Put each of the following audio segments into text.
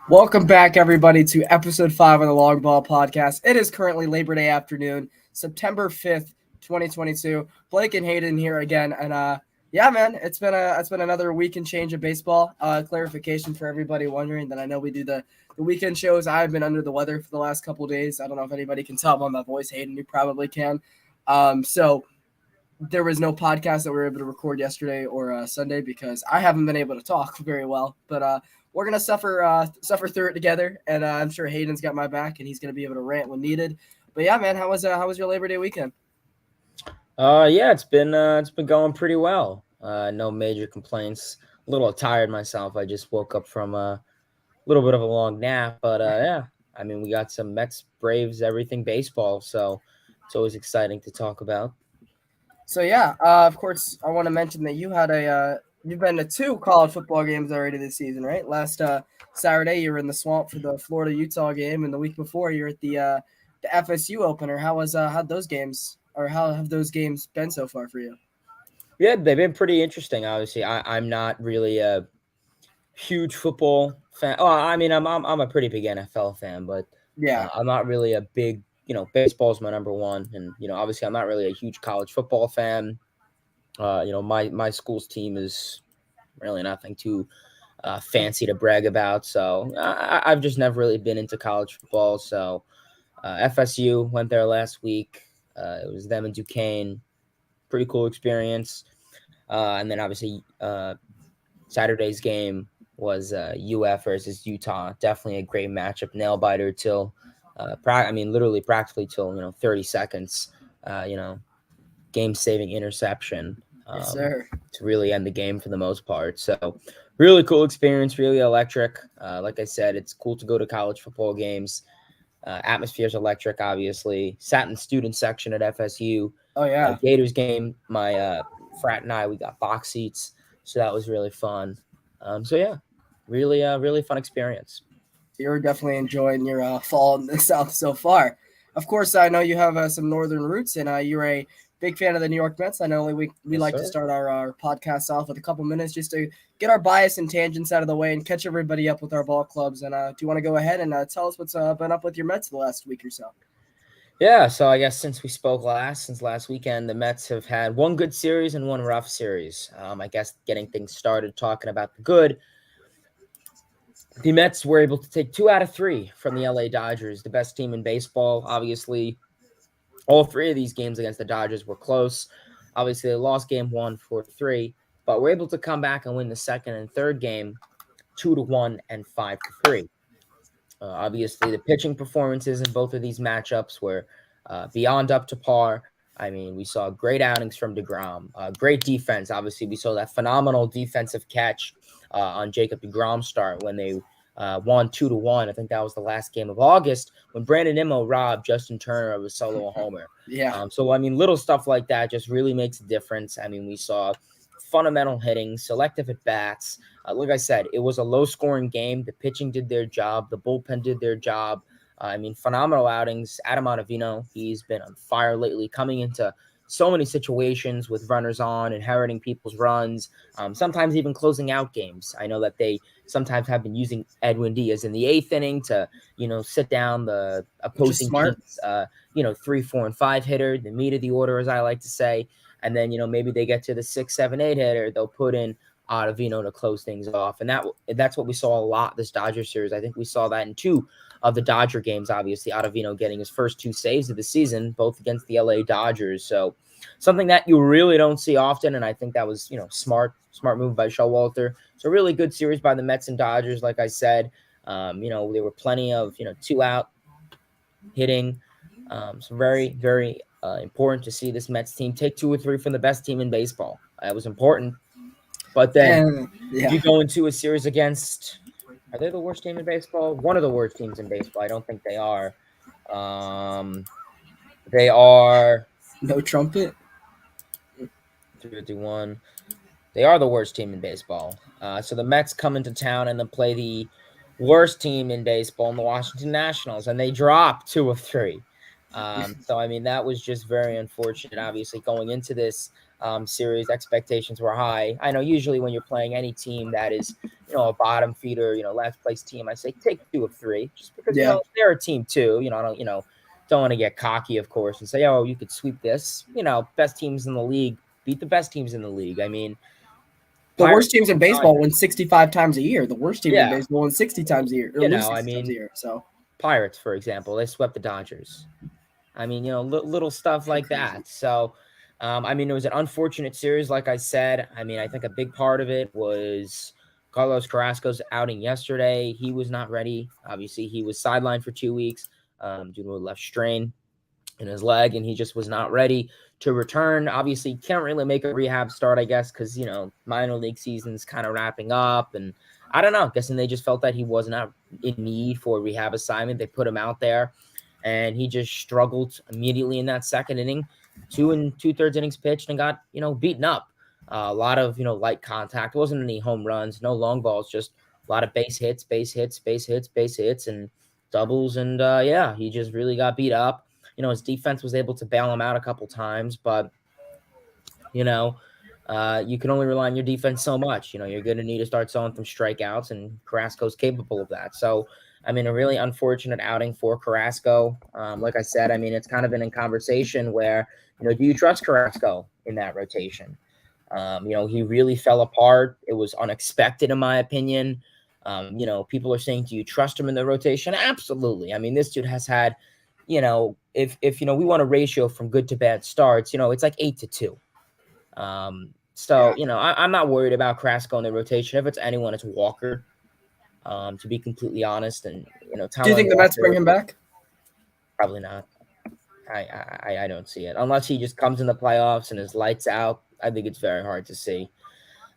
Welcome back, everybody, to episode 5 of the Longball podcast. It is currently Labor Day afternoon, September 5th, 2022. Blake and Hayden here again. And yeah, man, it's been another week and change of baseball. Clarification for everybody wondering that I know we do the weekend shows. I've been under the weather for the last couple of days. I don't know if anybody can tell by my voice. Hayden, you probably can. So there was no podcast that we were able to record yesterday or Sunday because I haven't been able to talk very well. But we're gonna suffer through it together, and I'm sure Hayden's got my back, and he's gonna be able to rant when needed. But yeah, man, how was your Labor Day weekend? Yeah, it's been going pretty well. No major complaints. A little tired myself. I just woke up from a little bit of a long nap, but yeah, I mean, we got some Mets, Braves, everything baseball, so it's always exciting to talk about. So yeah, of course, I want to mention that you've been to two college football games already this season, right? Last Saturday, you were in the swamp for the Florida Utah game, and the week before, you were at the FSU opener. How those games, or how have those games been so far for you? Yeah, they've been pretty interesting. Obviously, I'm not really a huge football fan. Oh, I mean, I'm a pretty big NFL fan, but Yeah. I'm not really a big. Baseball is my number one, and obviously, I'm not really a huge college football fan. My school's team is really nothing too fancy to brag about. So I've just never really been into college football. So FSU went there last week. It was them and Duquesne. Pretty cool experience. And then obviously Saturday's game was UF versus Utah. Definitely a great matchup, nail biter till literally practically till 30 seconds. Uh, you know, game saving interception Yes, um, sir. to really end the game for the most part. So, really cool experience, really electric. Like I said, it's cool to go to college football games. Atmosphere's electric, obviously. Sat in the student section at FSU. Oh yeah. Gators game, my frat and I, we got box seats. So that was really fun. So, yeah, really fun experience. You're definitely enjoying your fall in the South so far. Of course, I know you have some northern roots, and you're a big fan of the New York Mets. I know we Yes, like to sir. start our podcast off with a couple minutes just to get our bias and tangents out of the way and catch everybody up with our ball clubs. And do you want to go ahead and tell us what's been up with your Mets the last week or so? Yeah, so I guess since last weekend, the Mets have had one good series and one rough series. I guess getting things started, talking about the good, the Mets were able to take 2 out of 3 from the LA Dodgers, the best team in baseball. Obviously, all three of these games against the Dodgers were close. Obviously, they lost game one, 4-3, but were able to come back and win the second and third game 2-1 and 5-3. Obviously, the pitching performances in both of these matchups were beyond up to par. I mean, we saw great outings from DeGrom, great defense. Obviously, we saw that phenomenal defensive catch on Jacob DeGrom's start when they won 2-1. I think that was the last game of August when Brandon Nimmo robbed Justin Turner of a solo homer. Yeah. So, I mean, little stuff like that just really makes a difference. I mean, we saw fundamental hitting, selective at bats. Like I said, it was a low scoring game. The pitching did their job, the bullpen did their job. I mean, phenomenal outings. Adam Ottavino, he's been on fire lately, coming into so many situations with runners on, inheriting people's runs, sometimes even closing out games. I know that they sometimes have been using Edwin Diaz in the eighth inning to, sit down the Which is opposing smart. team's, 3, 4, and 5 hitter, the meat of the order, as I like to say. And then, maybe they get to the 6, 7, 8 hitter, they'll put in Ottavino to close things off. And that's what we saw a lot this Dodger series. I think we saw that in 2 of the Dodger games, obviously. Ottavino getting his first 2 saves of the season, both against the LA Dodgers. So something that you really don't see often. And I think that was, smart move by Showalter. So really good series by the Mets and Dodgers, like I said. There were plenty of, 2-out hitting. So very, very important to see this Mets team take 2 or 3 from the best team in baseball. It was important. But then And if yeah. you go into a series against, are they the worst team in baseball? One of the worst teams in baseball. I don't think they are. Um, they are No trumpet. 3-1. They are the worst team in baseball. So the Mets come into town and then play the worst team in baseball in the Washington Nationals, and they drop 2 of 3. So, I mean, that was just very unfortunate. Obviously, going into this, series. Expectations were high. I know usually when you're playing any team that is, a bottom feeder, last place team, I say take 2 of 3, just because Yeah. they're a team too. I don't want to get cocky, of course, and say, oh, you could sweep this. Best teams in the league beat the best teams in the league. I mean, The Pirates, worst teams in baseball win 65 times a year. The worst teams in yeah, baseball win 60 times a year, or lose I 60 times a mean, year. So Pirates, for example, they swept the Dodgers. I mean, little stuff like that. So, I mean, it was an unfortunate series, like I said. I mean, I think a big part of it was Carlos Carrasco's outing yesterday. He was not ready. Obviously, he was sidelined for 2 weeks due to a left strain in his leg, and he just was not ready to return. Obviously, can't really make a rehab start, I guess, because minor league season's kind of wrapping up, and I don't know. Guessing they just felt that he was not in need for a rehab assignment. They put him out there, and he just struggled immediately in that second inning. 2 2/3 innings pitched and got beaten up. A lot of light contact. It wasn't any home runs, no long balls, just a lot of base hits, and doubles, and yeah, he just really got beat up. His defense was able to bail him out a couple times, but you can only rely on your defense so much. You're going to need to start selling some strikeouts, and Carrasco's capable of that. So, I mean, a really unfortunate outing for Carrasco. Like I said, I mean, it's kind of been in conversation where, do you trust Carrasco in that rotation? He really fell apart. It was unexpected, in my opinion. People are saying, do you trust him in the rotation? Absolutely. I mean, this dude has had, if we want a ratio from good to bad starts, it's like 8-2. So, I'm not worried about Carrasco in the rotation. If it's anyone, it's Walker, to be completely honest. And, do you Taijuan think the Mets bring Walker, him back? probably not. I don't see it. Unless he just comes in the playoffs and his lights out, I think it's very hard to see.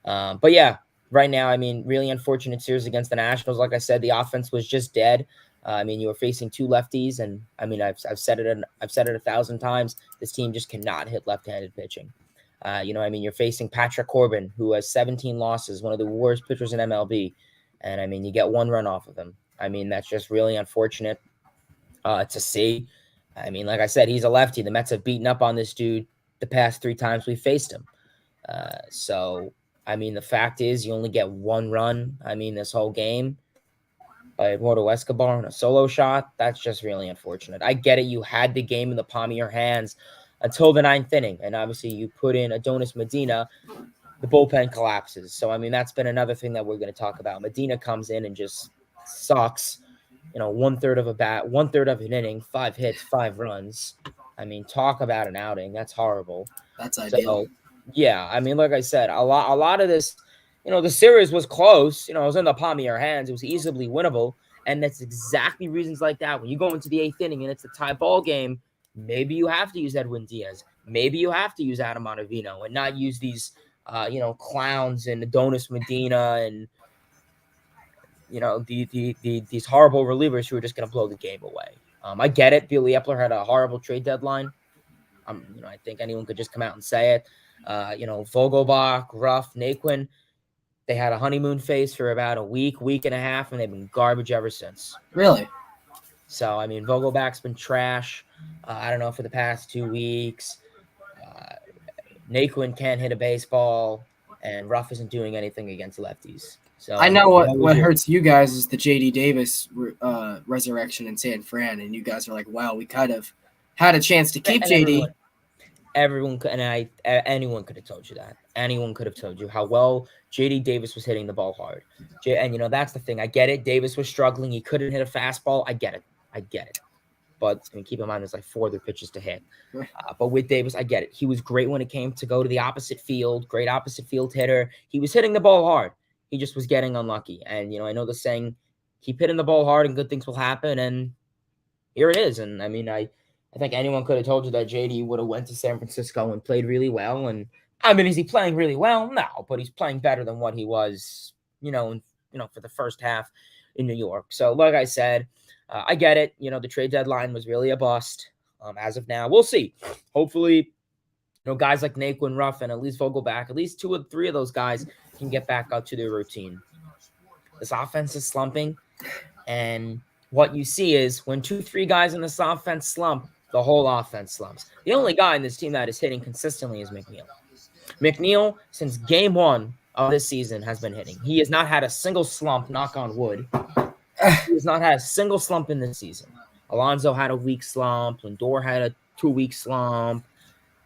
But yeah, right now, I mean, really unfortunate series against the Nationals. Like I said, the offense was just dead. I mean, you were facing 2 lefties, and I mean, I've said it 1,000 times. This team just cannot hit left-handed pitching. I mean, you're facing Patrick Corbin, who has 17 losses, one of the worst pitchers in MLB, and I mean, you get 1 run off of him. I mean, that's just really unfortunate to see. I mean, like I said, he's a lefty. The Mets have beaten up on this dude the past 3 times we faced him. So, I mean, the fact is you only get 1 run, I mean, this whole game by Eduardo Escobar on a solo shot. That's just really unfortunate. I get it. You had the game in the palm of your hands until the 9th inning. And obviously you put in Adonis Medina, the bullpen collapses. So, I mean, that's been another thing that we're going to talk about. Medina comes in and just sucks. 1/3 of a bat, 1/3 of an inning, 5 hits, 5 runs. I mean, talk about an outing. That's horrible. That's ideal. So, yeah, I mean, like I said, a lot of this, the series was close. It was in the palm of your hands. It was easily winnable, and that's exactly reasons like that. When you go into the 8th inning and it's a tie ball game, maybe you have to use Edwin Diaz. Maybe you have to use Adam Ottavino and not use these, clowns and Adonis Medina and these horrible relievers who are just going to blow the game away. I get it. Billy Epler had a horrible trade deadline. I think anyone could just come out and say it. Vogelbach, Ruff, Naquin, they had a honeymoon phase for about a week and a half, and they've been garbage ever since. Really? So, I mean, Vogelbach's been trash. I don't know, for the past 2 weeks. Naquin can't hit a baseball, and Ruff isn't doing anything against lefties. So I know what hurts you guys is the J.D. Davis resurrection in San Fran, and you guys are like, wow, we kind of had a chance to keep J.D. Everyone could, and anyone could have told you that. Anyone could have told you how well J.D. Davis was hitting the ball hard. And that's the thing. I get it. Davis was struggling. He couldn't hit a fastball. I get it. But I mean, keep in mind, there's like 4 other pitches to hit. But with Davis, I get it. He was great when it came to go to the opposite field. Great opposite field hitter. He was hitting the ball hard. He just was getting unlucky. And, I know the saying, keep hitting the ball hard and good things will happen. And here it is. And, I mean, I think anyone could have told you that JD would have went to San Francisco and played really well. And, I mean, is he playing really well? No, but he's playing better than what he was, for the first half in New York. So, like I said, I get it. The trade deadline was really a bust. As of now, we'll see. Hopefully, guys like Naquin, Ruff, and at least Vogelbach, at least 2 or 3 of those guys can get back up to their routine. This offense is slumping, and what you see is when 2-3 guys in this offense slump, the whole offense slumps. The only guy in this team that is hitting consistently is McNeil. McNeil, since game one of this season, has been hitting. He has not had a single slump, knock on wood. He has not had a single slump in this season. Alonso had a weak slump. Lindor had a 2-week slump.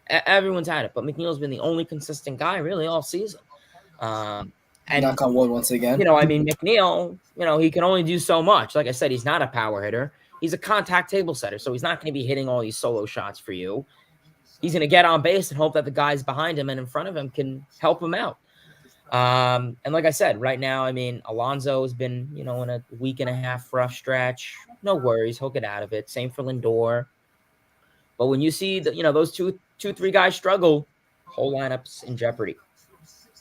Everyone's had it, but McNeil's been the only consistent guy really all season. And Knock on wood once again. I mean, McNeil, he can only do so much. Like I said, he's not a power hitter. He's a contact table setter, so he's not going to be hitting all these solo shots for you. He's going to get on base and hope that the guys behind him and in front of him can help him out. And like I said, right now, I mean, Alonso has been, in a week and a half rough stretch. No worries. He'll get out of it. Same for Lindor. But when you see that, those two, three guys struggle, whole lineup's in jeopardy.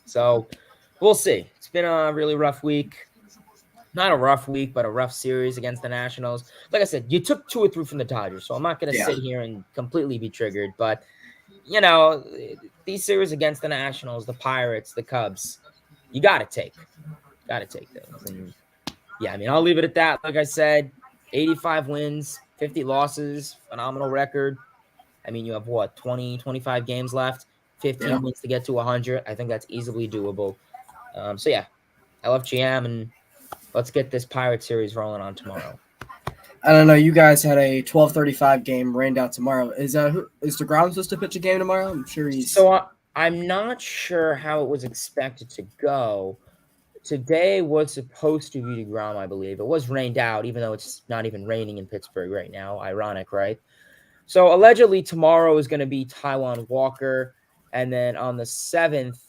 So we'll see. It's been a really rough week. Not a rough week, but a rough series against the Nationals. Like I said, you took 2 or 3 from the Dodgers, so I'm not going to sit here and completely be triggered. But, these series against the Nationals, the Pirates, the Cubs, you got to take. Got to take those. And yeah, I mean, I'll leave it at that. Like I said, 85 wins, 50 losses, phenomenal record. I mean, you have 20, 25 games left, 15 wins to get to 100. I think that's easily doable. So yeah, I love GM, and let's get this Pirate series rolling on tomorrow. I don't know. You guys had a 12:35 game rained out tomorrow. Is DeGrom supposed to pitch a game tomorrow? I'm sure he's. So I'm not sure how it was expected to go. Today was supposed to be DeGrom, I believe. It was rained out, even though it's not even raining in Pittsburgh right now. Ironic, right? So allegedly tomorrow is going to be Taijuan Walker, and then on the 7th,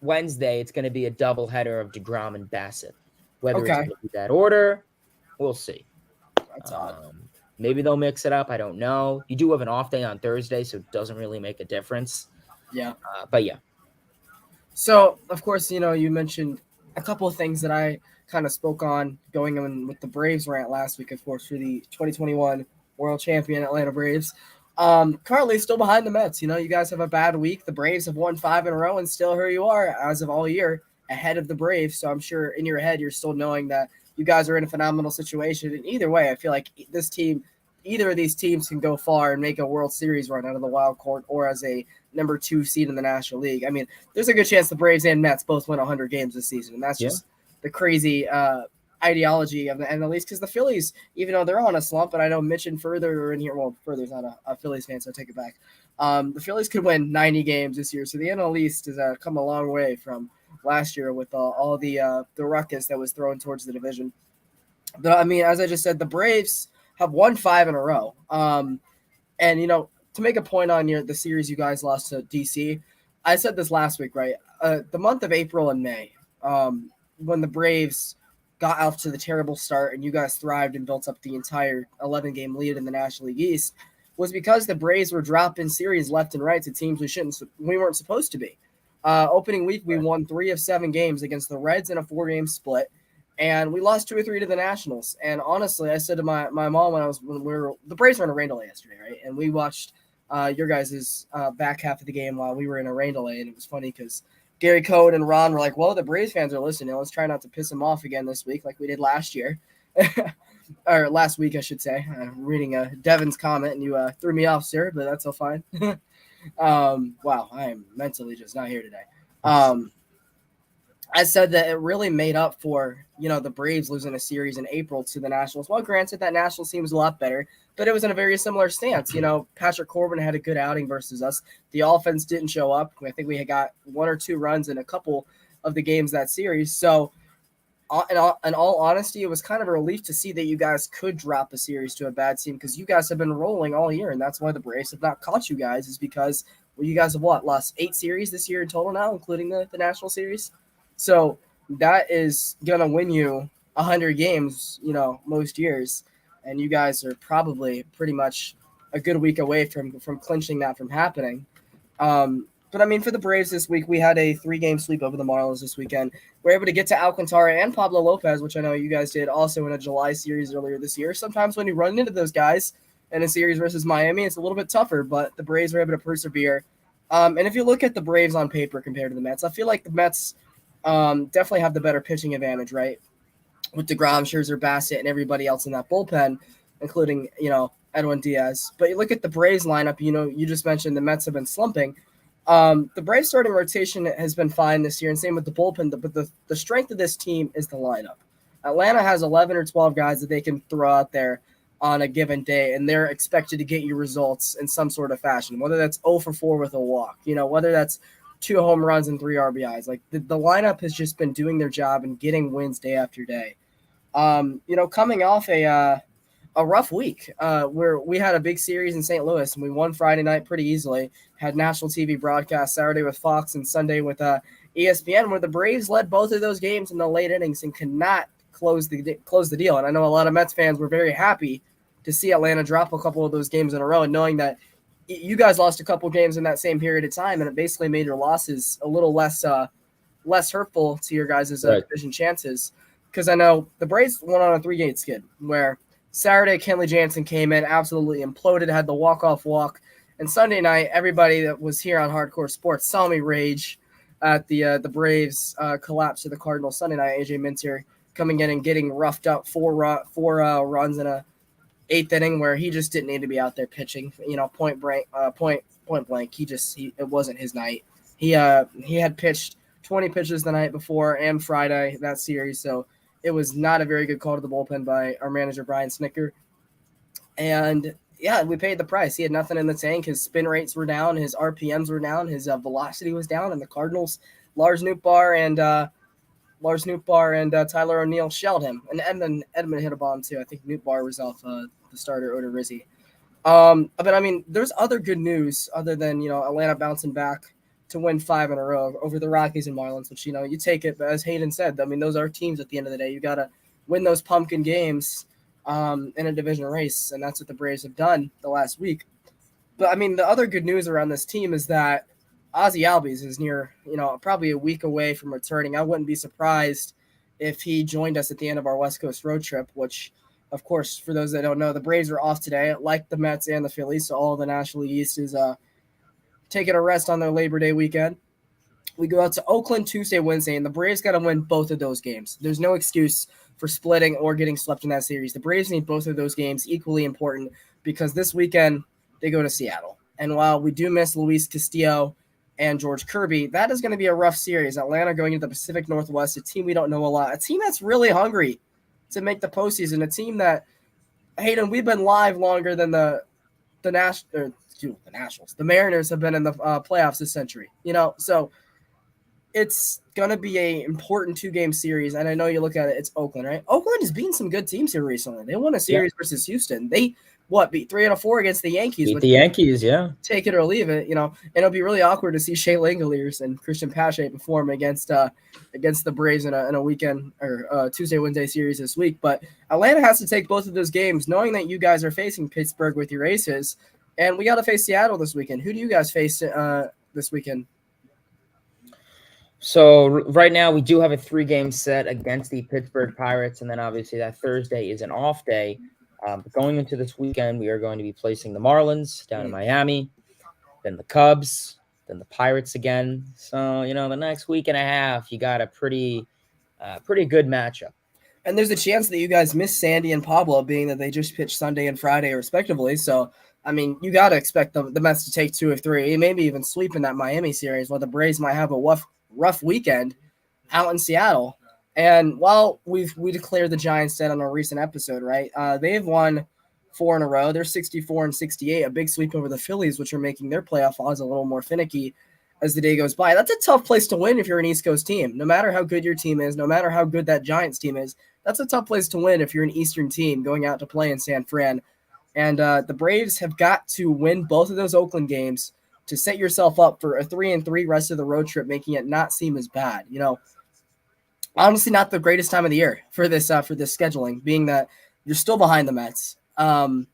Wednesday, it's going to be a doubleheader of DeGrom and Bassett. Whether it's going to be that order, we'll see. That's odd. Maybe they'll mix it up. I don't know. You do have an off day on Thursday, so it doesn't really make a difference. Yeah. But yeah. So, of course, you mentioned a couple of things that I kind of spoke on going on with the Braves rant last week, of course, for the 2021 World Champion Atlanta Braves. Currently still behind the Mets. You guys have a bad week. The Braves have won 5 in a row, and still here you are as of all year ahead of the Braves. So I'm sure in your head you're still knowing that you guys are in a phenomenal situation. And either way, I feel like either of these teams can go far and make a World Series run out of the wild card or as a number 2 seed in the National League. I mean, there's a good chance the Braves and Mets both win 100 games this season, and that's just the crazy ideology of the NL East, because the Phillies, even though they're on a slump, and I know Mitch and Further are in here. Well, Further's not a Phillies fan, so I take it back. The Phillies could win 90 games this year, so the NL East has come a long way from last year with all the ruckus that was thrown towards the division. But I mean, as I just said, the Braves have won 5 in a row. And to make a point on the series you guys lost to DC, I said this last week, right? The month of April and May, when the Braves got off to the terrible start and you guys thrived and built up the entire 11-game lead in the National League East, was because the Braves were dropping series left and right to teams we weren't supposed to be. Opening week, we won 3 of 7 games against the Reds in a 4-game split, and we lost 2 or 3 to the Nationals. And honestly, I said to my mom the Braves were in a rain delay yesterday, right? And we watched your guys' back half of the game while we were in a rain delay, and it was funny because Gary Cohen and Ron were like, well, the Braves fans are listening. Let's try not to piss them off again this week like we did last year. Or last week, I should say. Reading Devin's comment, and you threw me off, sir, but that's all fine. Wow, I am mentally just not here today. I said that it really made up for, the Braves losing a series in April to the Nationals. Well, granted, that Nationals team was a lot better, but it was in a very similar stance. Patrick Corbin had a good outing versus us. The offense didn't show up. I think we had got 1 or 2 runs in a couple of the games that series. So, in all honesty, it was kind of a relief to see that you guys could drop a series to a bad team, because you guys have been rolling all year, and that's why the Braves have not caught you guys, is because you guys have lost 8 series this year in total now, including the National Series. So that is going to win you 100 games, most years. And you guys are probably pretty much a good week away from clinching that from happening. But, I mean, for the Braves this week, we had a 3-game sweep over the Marlins this weekend. We're able to get to Alcantara and Pablo Lopez, which I know you guys did also in a July series earlier this year. Sometimes when you run into those guys in a series versus Miami, it's a little bit tougher, but the Braves were able to persevere. And if you look at the Braves on paper compared to the Mets, I feel like the Mets definitely have the better pitching advantage, right? With DeGrom, Scherzer, Bassett, and everybody else in that bullpen, including, Edwin Diaz. But you look at the Braves lineup, you just mentioned the Mets have been slumping. The Braves starting rotation has been fine this year, and same with the bullpen. But the strength of this team is the lineup. Atlanta has 11 or 12 guys that they can throw out there on a given day, and they're expected to get you results in some sort of fashion, whether that's 0 for 4 with a walk, whether that's 2 home runs and 3 RBIs. Like the lineup has just been doing their job and getting wins day after day. Coming off a rough week where we had a big series in St. Louis and we won Friday night pretty easily, had national TV broadcast Saturday with Fox and Sunday with ESPN, where the Braves led both of those games in the late innings and could not close the deal. And I know a lot of Mets fans were very happy to see Atlanta drop a couple of those games in a row, and knowing that you guys lost a couple games in that same period of time, and it basically made your losses a little less hurtful to your guys' division chances. Because I know the Braves went on a 3-game skid where Saturday Kenley Jansen came in, absolutely imploded, had the walk-off walk, and Sunday night everybody that was here on Hardcore Sports saw me rage at the Braves collapse to the Cardinals Sunday night. AJ Minter coming in and getting roughed up four runs in a 8th inning where he just didn't need to be out there pitching. Point blank. It wasn't his night. He had pitched 20 pitches the night before and Friday that series, so it was not a very good call to the bullpen by our manager Brian Snicker. And yeah, we paid the price. He had nothing in the tank. His spin rates were down, his RPMs were down, his velocity was down, and the Cardinals, Lars Nootbaar and Tyler O'Neill shelled him. And Edmund hit a bomb too. I think Nootbaar was off the starter Oda Rizzi. But I mean, there's other good news other than Atlanta bouncing back to win 5 in a row over the Rockies and Marlins, which you take it. But as Hayden said, I mean, those are teams at the end of the day. You got to win those pumpkin games in a division race, and that's what the Braves have done the last week. But I mean, the other good news around this team is that Ozzie Albies is near, probably a week away from returning. I wouldn't be surprised if he joined us at the end of our West Coast road trip, which, of course, for those that don't know, the Braves are off today, like the Mets and the Phillies, so all the National League East is taking a rest on their Labor Day weekend. We go out to Oakland Tuesday, Wednesday, and the Braves got to win both of those games. There's no excuse for splitting or getting swept in that series. The Braves need both of those games equally important because this weekend they go to Seattle. And while we do miss Luis Castillo and George Kirby, that is going to be a rough series. Atlanta going into the Pacific Northwest, a team we don't know a lot, a team that's really hungry to make the postseason, a team that, Hayden, we've been live longer than the Nationals. The Mariners have been in the playoffs this century, so it's going to be a important 2-game series. And I know you look at it, it's Oakland, right? Oakland has beaten some good teams here recently. They won a series versus Houston. They beat 3 out of 4 against the Yankees. Beat the Yankees, yeah. Take it or leave it, and it'll be really awkward to see Shea Langoliers and Christian Pache perform against the Braves in a weekend or Tuesday, Wednesday series this week. But Atlanta has to take both of those games, knowing that you guys are facing Pittsburgh with your aces, and we got to face Seattle this weekend. Who do you guys face this weekend? So right now we do have a 3-game set against the Pittsburgh Pirates, and then obviously that Thursday is an off day. But going into this weekend, we are going to be placing the Marlins down in Miami, then the Cubs, then the Pirates again. So, the next week and a half, you got a pretty good matchup. And there's a chance that you guys miss Sandy and Pablo, being that they just pitched Sunday and Friday respectively. So, I mean, you got to expect the Mets to take 2 of 3, maybe even sweep in that Miami series, while the Braves might have a rough weekend out in Seattle. And while we declared the Giants dead on a recent episode, right? They've won 4 in a row. They're 64-68, a big sweep over the Phillies, which are making their playoff odds a little more finicky as the day goes by. That's a tough place to win if you're an East Coast team. No matter how good your team is, no matter how good that Giants team is, that's a tough place to win if you're an Eastern team going out to play in San Fran. And the Braves have got to win both of those Oakland games to set yourself up for a 3-3 rest of the road trip, making it not seem as bad. Honestly, not the greatest time of the year for this scheduling, being that you're still behind the Mets. And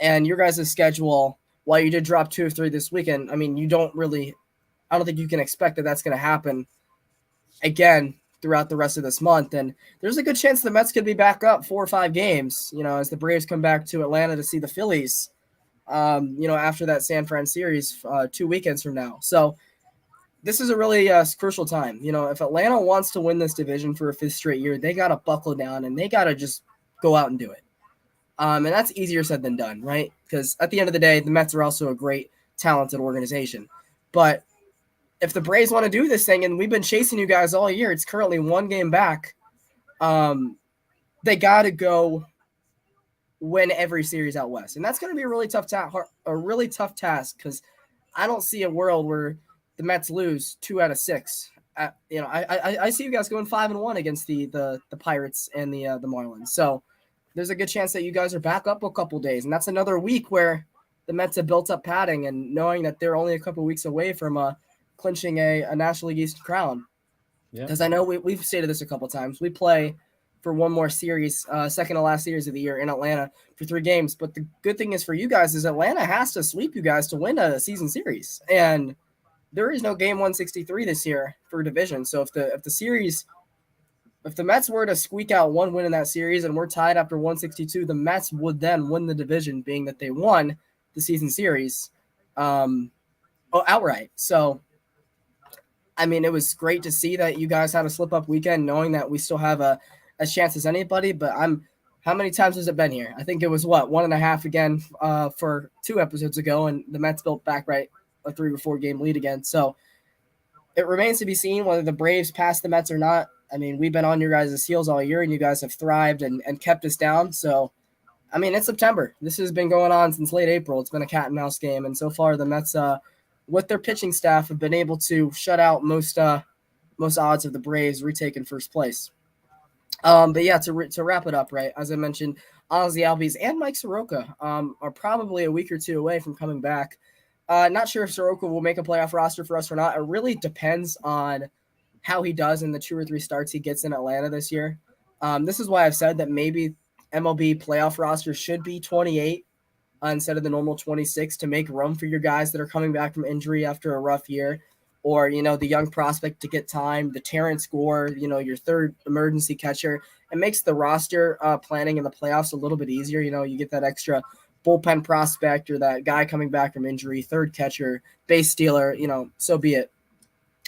your guys' schedule, while you did drop 2 of 3 this weekend, I mean, I don't think you can expect that that's going to happen again throughout the rest of this month. And there's a good chance the Mets could be back up 4 or 5 games, as the Braves come back to Atlanta to see the Phillies, after that San Fran series 2 weekends from now. So this is a really crucial time. If Atlanta wants to win this division for a 5th straight year, they got to buckle down and they got to just go out and do it. And that's easier said than done, right? Because at the end of the day, the Mets are also a great, talented organization. But if the Braves want to do this thing, and we've been chasing you guys all year, it's currently 1 game back. They got to go win every series out west, and that's going to be a really tough task because I don't see a world where the Mets lose 2 out of 6. I see you guys going 5-1 against the Pirates and the Marlins. So there's a good chance that you guys are back up a couple days, and that's another week where the Mets have built up padding, and knowing that they're only a couple weeks away from clinching a National League East crown. Because I know we've stated this a couple times. We play for one more series, second to last series of the year in Atlanta for 3 games. But the good thing is for you guys is Atlanta has to sweep you guys to win a season series, and there is no game 163 this year for division. So if the Mets were to squeak out 1 win in that series and we're tied after 162, the Mets would then win the division, being that they won the season series outright. So, I mean, it was great to see that you guys had a slip-up weekend, knowing that we still have as chance as anybody. But how many times has it been here? I think it was 1.5 again for 2 episodes ago, and the Mets built back right a 3 or 4 game lead again. So it remains to be seen whether the Braves pass the Mets or not. I mean, we've been on your guys' heels all year, and you guys have thrived and kept us down. So, I mean, it's September. This has been going on since late April. It's been a cat and mouse game, and so far the Mets, with their pitching staff, have been able to shut out most odds of the Braves retaking first place. But yeah, to wrap it up, right, as I mentioned, Ozzie Albies and Mike Soroka are probably a week or 2 away from coming back. Not sure if Soroka will make a playoff roster for us or not. It really depends on how he does in the 2 or 3 starts he gets in Atlanta this year. This is why I've said that maybe MLB playoff roster should be 28 instead of the normal 26 to make room for your guys that are coming back from injury after a rough year, or, the young prospect to get time, the Terrence Gore, your third emergency catcher. It makes the roster planning in the playoffs a little bit easier. You get that extra bullpen prospect or that guy coming back from injury, third catcher, base stealer, so be it.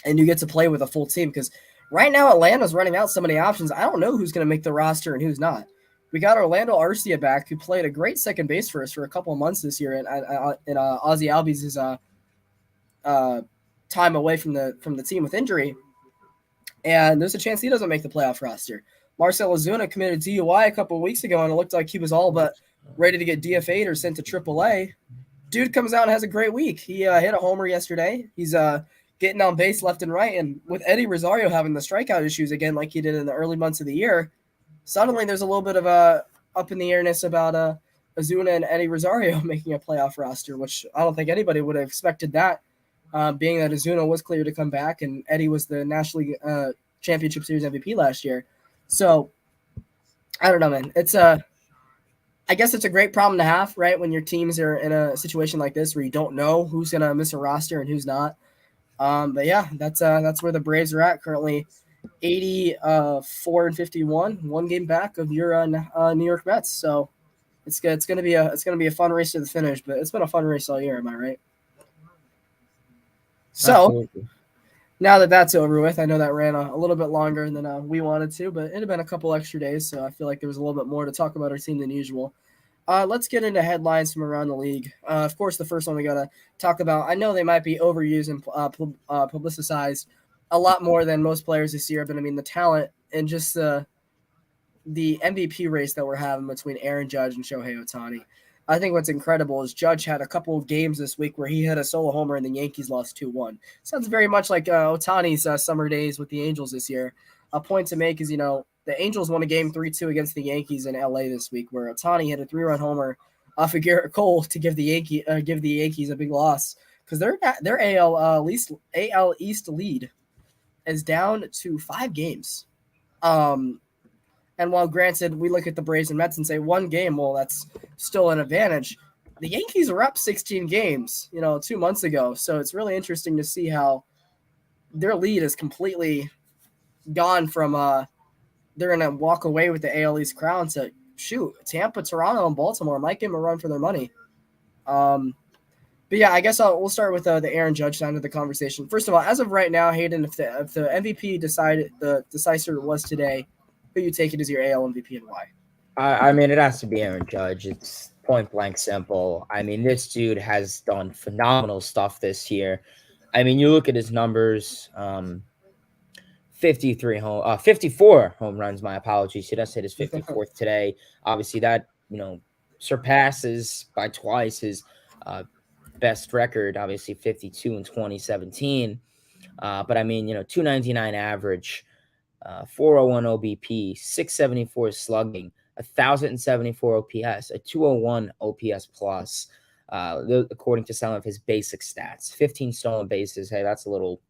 And you get to play with a full team, because right now Atlanta's running out so many options. I don't know who's going to make the roster and who's not. We got Orlando Arcia back, who played a great second base for us for a couple of months this year in Ozzie Albies' time away from the team with injury. And there's a chance he doesn't make the playoff roster. Marcell Ozuna committed DUI a couple of weeks ago, and it looked like he was all but ready to get DFA'd or sent to AAA. Dude comes out and has a great week. He hit a homer yesterday. He's getting on base left and right. And with Eddie Rosario having the strikeout issues again like he did in the early months of the year, suddenly there's a little bit of a up in the airness about Ozuna and Eddie Rosario making a playoff roster, which I don't think anybody would have expected that, being that Ozuna was clear to come back and Eddie was the National League Championship Series MVP last year. So I don't know, man. I guess it's a great problem to have, right, when your teams are in a situation like this where you don't know who's going to miss a roster and who's not. But yeah, that's where the Braves are at currently. 84-51, 1 game back of your New York Mets. So it's gonna be a fun race to the finish, but it's been a fun race all year. Am I right? So absolutely. Now that that's over with, I know that ran a little bit longer than we wanted to, but it had been a couple extra days, so I feel like there was a little bit more to talk about our team than usual. Let's get into headlines from around the league. Of course, the first one we got to talk about, I know they might be overused and publicized a lot more than most players this year, but I mean the talent and just the MVP race that we're having between Aaron Judge and Shohei Ohtani. I think what's incredible is Judge had a couple of games this week where he hit a solo homer and the Yankees lost 2-1. Sounds very much like Ohtani's summer days with the Angels this year. A point to make is, the Angels won a game 3-2 against the Yankees in LA this week, where Ohtani hit a 3-run homer off of Garrett Cole to give the Yankees a big loss, because their AL East lead is down to 5 games. And while granted, we look at the Braves and Mets and say 1 game, well, that's still an advantage. The Yankees were up 16 games, 2 months ago. So it's really interesting to see how their lead is completely gone from they're going to walk away with the AL East crown to shoot. Tampa, Toronto, and Baltimore might give them a run for their money. But yeah, I guess we'll start with the Aaron Judge side of the conversation. First of all, as of right now, Hayden, if the MVP the decider was today, who you take it as your AL MVP and why? I mean, it has to be Aaron Judge. It's point blank simple. I mean, this dude has done phenomenal stuff this year. I mean, you look at his numbers. 54 home runs. My apologies. He does hit his 54th today. Obviously, that surpasses by twice his best record. Obviously, 52 in 2017. But I mean, 299 average, 401 OBP, 674 slugging, 1,074 OPS, a 201 OPS plus. According to some of his basic stats, 15 stolen bases. Hey, that's a little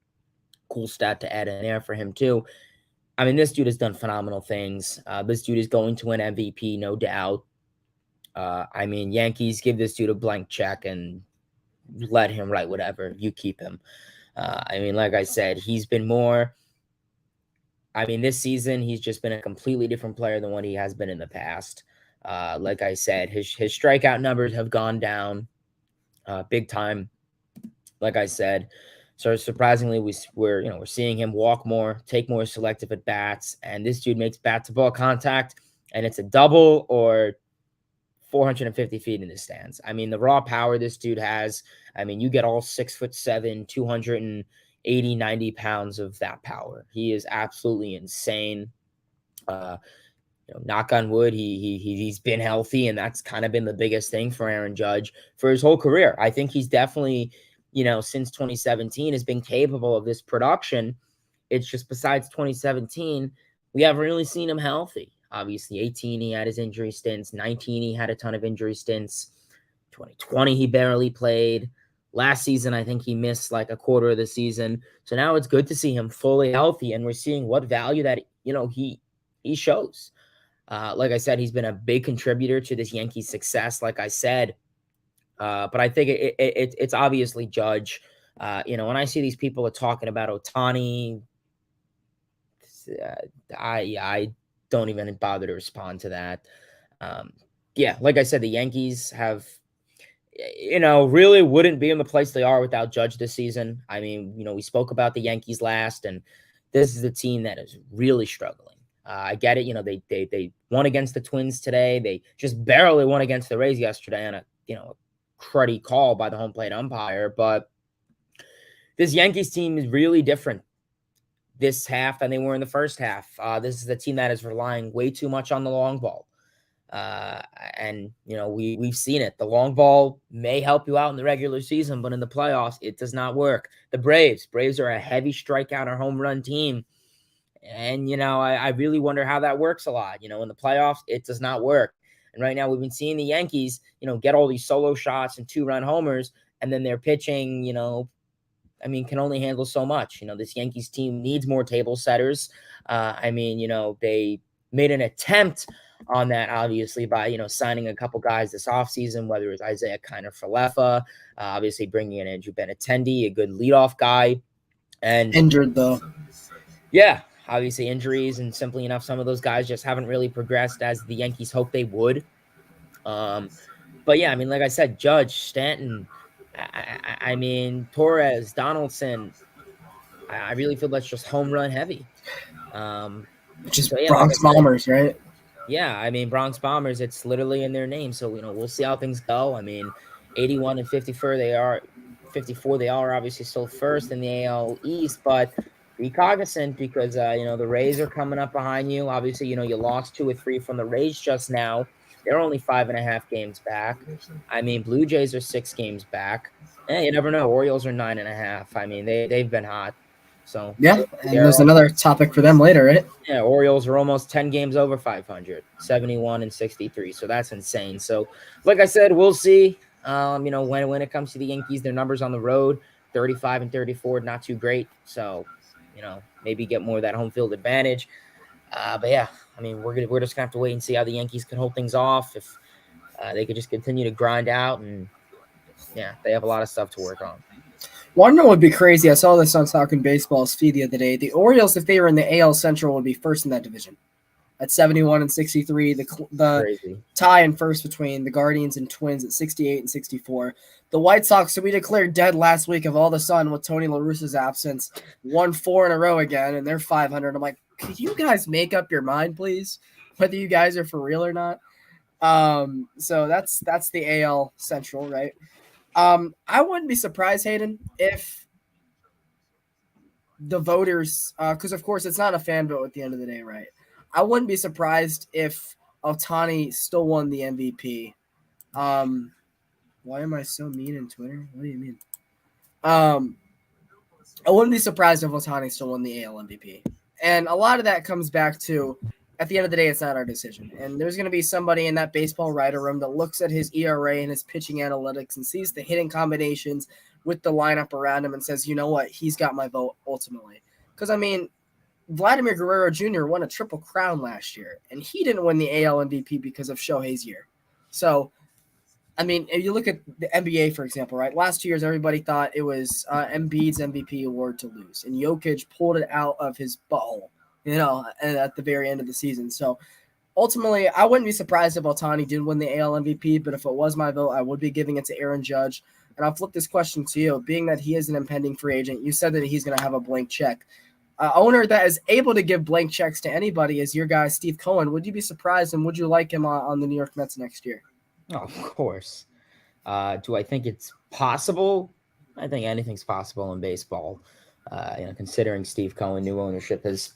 cool stat to add in there for him too. I mean, this dude has done phenomenal things. This dude is going to win MVP, no doubt. I mean, Yankees give this dude a blank check and let him write whatever. You keep him. I mean, like I said, he's been more. I mean, this season, he's just been a completely different player than what he has been in the past. Like I said, his strikeout numbers have gone down big time. Like I said, so surprisingly, we're seeing him walk more, take more selective at bats, and this dude makes bat to ball contact, and it's a double or 450 feet in the stands. I mean, the raw power this dude has. I mean, you get all 6'7", 280, 90 pounds of that power. He is absolutely insane. Knock on wood, he's been healthy, and that's kind of been the biggest thing for Aaron Judge for his whole career. I think he's definitely, since 2017 has been capable of this production. It's just besides 2017, we haven't really seen him healthy. Obviously, 18, he had his injury stints. 19, he had a ton of injury stints. 2020, he barely played. Last season, I think he missed like a quarter of the season. So now it's good to see him fully healthy, and we're seeing what value that, he shows. Like I said, he's been a big contributor to this Yankees success, like I said. But I think it's obviously Judge. When I see these people are talking about Ohtani, I don't even bother to respond to that. Like I said, the Yankees have, really wouldn't be in the place they are without Judge this season. I mean, we spoke about the Yankees last, and this is a team that is really struggling. I get it. They won against the Twins today. They just barely won against the Rays yesterday on a cruddy call by the home plate umpire. But this Yankees team is really different this half than they were in the first half. This is a team that is relying way too much on the long ball. And we've seen it. The long ball may help you out in the regular season, but in the playoffs, it does not work. The Braves are a heavy strikeout or home run team. And, I really wonder how that works a lot. In the playoffs, it does not work. And right now we've been seeing the Yankees, get all these solo shots and 2-run homers, and then their pitching, can only handle so much. This Yankees team needs more table setters. They made an attempt on that, obviously, by, signing a couple guys this offseason, whether it was Isaiah Kiner-Falefa, obviously bringing in Andrew Benintendi, a good leadoff guy. And injured, though. Yeah, obviously injuries, and simply enough, some of those guys just haven't really progressed as the Yankees hoped they would. But yeah, like I said, Judge, Stanton, Torres, Donaldson, I really feel that's just home run heavy. Just Bronx Bombers, right? Yeah, Bronx Bombers, it's literally in their name. So, we'll see how things go. 81 and 54, they are obviously still first in the AL East, but be cognizant because, the Rays are coming up behind you. Obviously, you lost 2 or 3 from the Rays just now. They're only 5.5 games back. Blue Jays are 6 games back. You never know. Orioles are 9.5. They've been hot. So yeah, and there's another topic for them later, right? Yeah, Orioles are almost 10 games over 500, 71 and 63. So that's insane. So, like I said, we'll see. When it comes to the Yankees, their numbers on the road, 35 and 34, not too great. So, maybe get more of that home field advantage. But yeah, we're just gonna have to wait and see how the Yankees can hold things off. If they could just continue to grind out, and yeah, they have a lot of stuff to work on. Want to know what would be crazy? I saw this on Talking Baseball's feed the other day. The Orioles, if they were in the AL Central, would be first in that division at 71 and 63. The tie in first between the Guardians and Twins at 68 and 64. The White Sox, so we declared dead last week of all the sun with Tony La Russa's absence, won 4 in a row again, and they're 500. I'm like, could you guys make up your mind, please, whether you guys are for real or not? So that's the AL Central, right? I wouldn't be surprised, Hayden, if the voters, because of course it's not a fan vote at the end of the day, right? I wouldn't be surprised if Ohtani still won the MVP. Um, why am I so mean in Twitter? What do you mean? Um, I wouldn't be surprised if Ohtani still won the AL MVP. And a lot of that comes back to, at the end of the day, it's not our decision. And there's going to be somebody in that baseball writer room that looks at his ERA and his pitching analytics and sees the hitting combinations with the lineup around him and says, you know what, he's got my vote ultimately. Because, I mean, Vladimir Guerrero Jr. won a triple crown last year, and he didn't win the AL MVP because of Shohei's year. So, I mean, if you look at the NBA, for example, right? Last 2 years, everybody thought it was Embiid's MVP award to lose, and Jokic pulled it out of his butthole, at the very end of the season. So ultimately, I wouldn't be surprised if Ohtani did win the AL MVP, but if it was my vote, I would be giving it to Aaron Judge. And I'll flip this question to you. Being that he is an impending free agent, you said that he's going to have a blank check. Owner that is able to give blank checks to anybody is your guy, Steve Cohen. Would you be surprised, and would you like him on the New York Mets next year? Oh, of course. Do I think it's possible? I think anything's possible in baseball. Considering Steve Cohen, new ownership has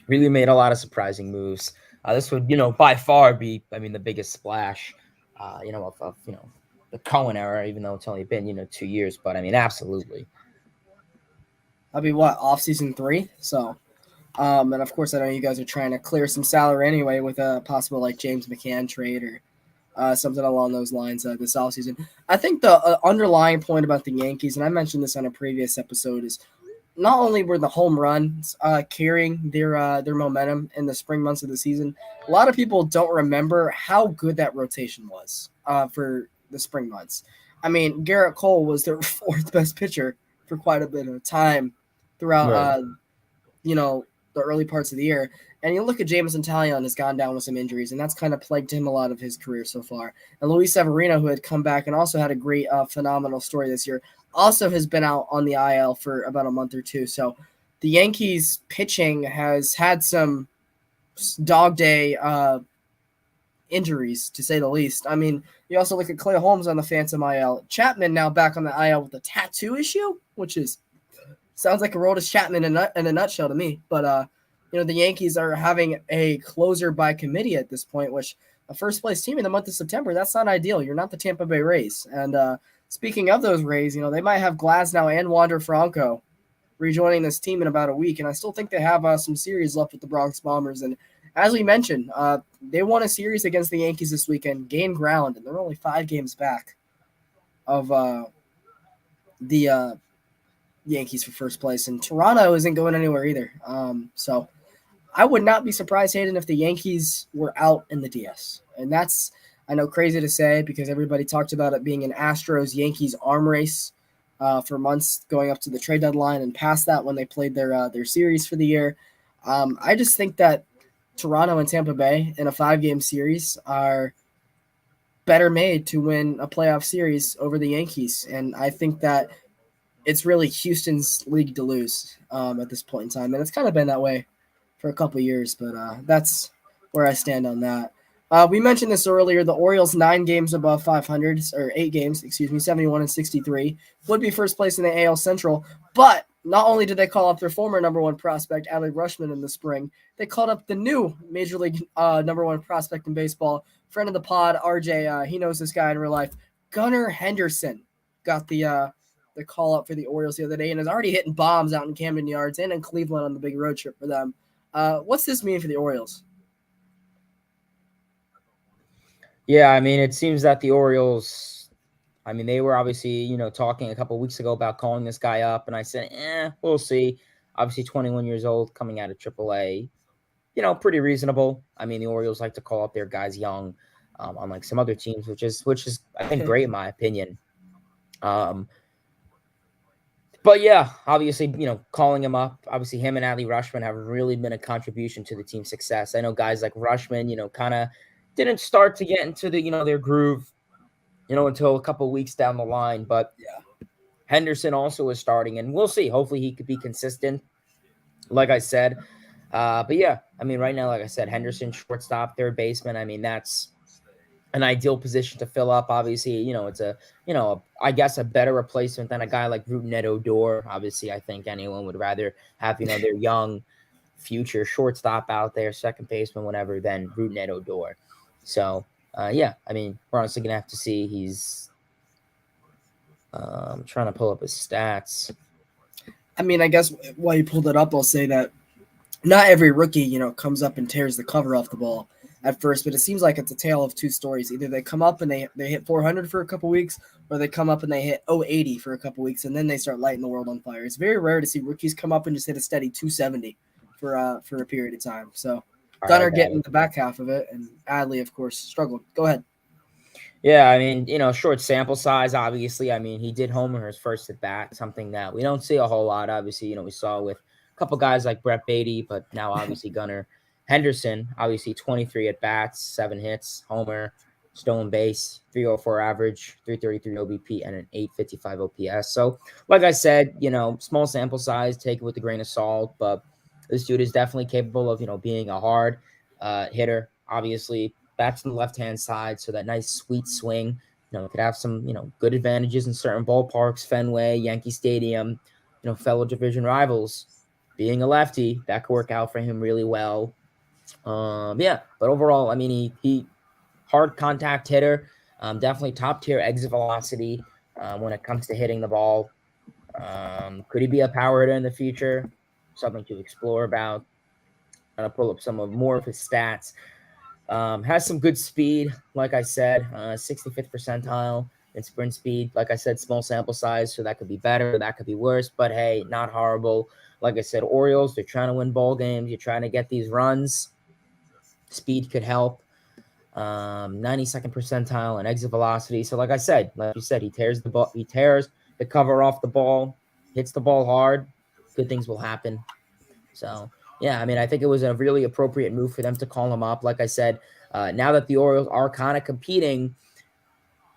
really made a lot of surprising moves. This would, by far be, the biggest splash, of the Cohen era, even though it's only been, 2 years. But, absolutely. That'll be what, off season 3? So, and of course, I know you guys are trying to clear some salary anyway with a possible like James McCann trade or something along those lines this offseason. I think the underlying point about the Yankees, and I mentioned this on a previous episode, is not only were the home runs carrying their momentum in the spring months of the season, a lot of people don't remember how good that rotation was for the spring months. I mean, Garrett Cole was their 4th best pitcher for quite a bit of time throughout, Right. The early parts of the year. And you look at Jameson Taillon has gone down with some injuries, and that's kind of plagued him a lot of his career so far. And Luis Severino, who had come back and also had a great, phenomenal story this year, also has been out on the IL for about a month or two. So the Yankees pitching has had some dog day injuries, to say the least. I mean, you also look at Clay Holmes on the Phantom IL. Chapman now back on the IL with a tattoo issue, which is sounds like Aroldis Chapman in a nutshell to me. But the Yankees are having a closer by committee at this point, which a first place team in the month of September, that's not ideal. You're not the Tampa Bay Rays. And speaking of those Rays, they might have Glasnow and Wander Franco rejoining this team in about a week. And I still think they have some series left with the Bronx Bombers. And as we mentioned, they won a series against the Yankees this weekend, gained ground, and they're only 5 games back of the Yankees for first place. And Toronto isn't going anywhere either. So I would not be surprised, Hayden, if the Yankees were out in the DS. And that's, I know, crazy to say because everybody talked about it being an Astros-Yankees arm race for months going up to the trade deadline and past that when they played their series for the year. I just think that Toronto and Tampa Bay in a 5-game series are better made to win a playoff series over the Yankees. And I think that it's really Houston's league to lose at this point in time. And it's kind of been that way for a couple of years, but that's where I stand on that. We mentioned this earlier. The Orioles 9 games above 500, or 8 games, 71 and 63, would be first place in the AL Central. But not only did they call up their former number 1 prospect, Adley Rutschman, in the spring, they called up the new Major League number 1 prospect in baseball, friend of the pod, RJ. He knows this guy in real life. Gunnar Henderson got the call up for the Orioles the other day and is already hitting bombs out in Camden Yards and in Cleveland on the big road trip for them. What's this mean for the Orioles? Yeah, it seems that the Orioles, they were obviously, talking a couple of weeks ago about calling this guy up, and I said, we'll see. Obviously, 21 years old, coming out of AAA, pretty reasonable. The Orioles like to call up their guys young, unlike some other teams, which is I think great in my opinion. But yeah, obviously, calling him up, obviously him and Adley Rutschman have really been a contribution to the team's success. I know guys like Rutschman, kind of didn't start to get into the, their groove, until a couple of weeks down the line. But yeah, Henderson also is starting, and we'll see. Hopefully he could be consistent. Like I said, But yeah, I mean, right now, like I said, Henderson, shortstop, third baseman. I mean, that's an ideal position to fill up. Obviously, it's I guess a better replacement than a guy like Rougned Odor. Obviously, I think anyone would rather have, their young future shortstop out there, second baseman, whatever, than Rougned Odor. So, yeah, I mean, we're honestly going to have to see. He's trying to pull up his stats. I mean, I guess while you pulled it up, I'll say that not every rookie, comes up and tears the cover off the ball at first, but it seems like it's a tale of two stories. Either they come up and they hit 400 for a couple weeks, or they come up and they hit 080 for a couple weeks, and then they start lighting the world on fire. It's very rare to see rookies come up and just hit a steady 270 for a period of time. So Gunnar getting the back half of it, and Adley, of course, struggled. Go ahead. Yeah, I mean, short sample size, obviously. I mean, he did homer his first at bat, something that we don't see a whole lot. Obviously, we saw with a couple guys like Brett Beatty, but now obviously Gunnar Henderson, obviously 23 at bats, 7 hits, homer, stolen base, 304 average, 333 OBP, and an 855 OPS. So, like I said, small sample size, take it with a grain of salt, but this dude is definitely capable of, being a hard hitter, obviously. Bats on the left-hand side, so that nice sweet swing. Could have some, good advantages in certain ballparks, Fenway, Yankee Stadium, fellow division rivals. Being a lefty, that could work out for him really well. Yeah, but overall, I mean, he hard contact hitter, definitely top tier exit velocity when it comes to hitting the ball. Could he be a power hitter in the future? Something to explore about. I'm gonna pull up more of his stats. Has some good speed, like I said, 65th percentile in sprint speed. Like I said, small sample size, so that could be better, that could be worse, but hey, not horrible. Like I said, Orioles, they're trying to win ball games. You're trying to get these runs. Speed could help. 92nd percentile and exit velocity. So like you said, he tears the cover off the ball, hits the ball hard. Good things will happen. So yeah, I mean, I think it was a really appropriate move for them to call him up. Like I said, now that the Orioles are kind of competing,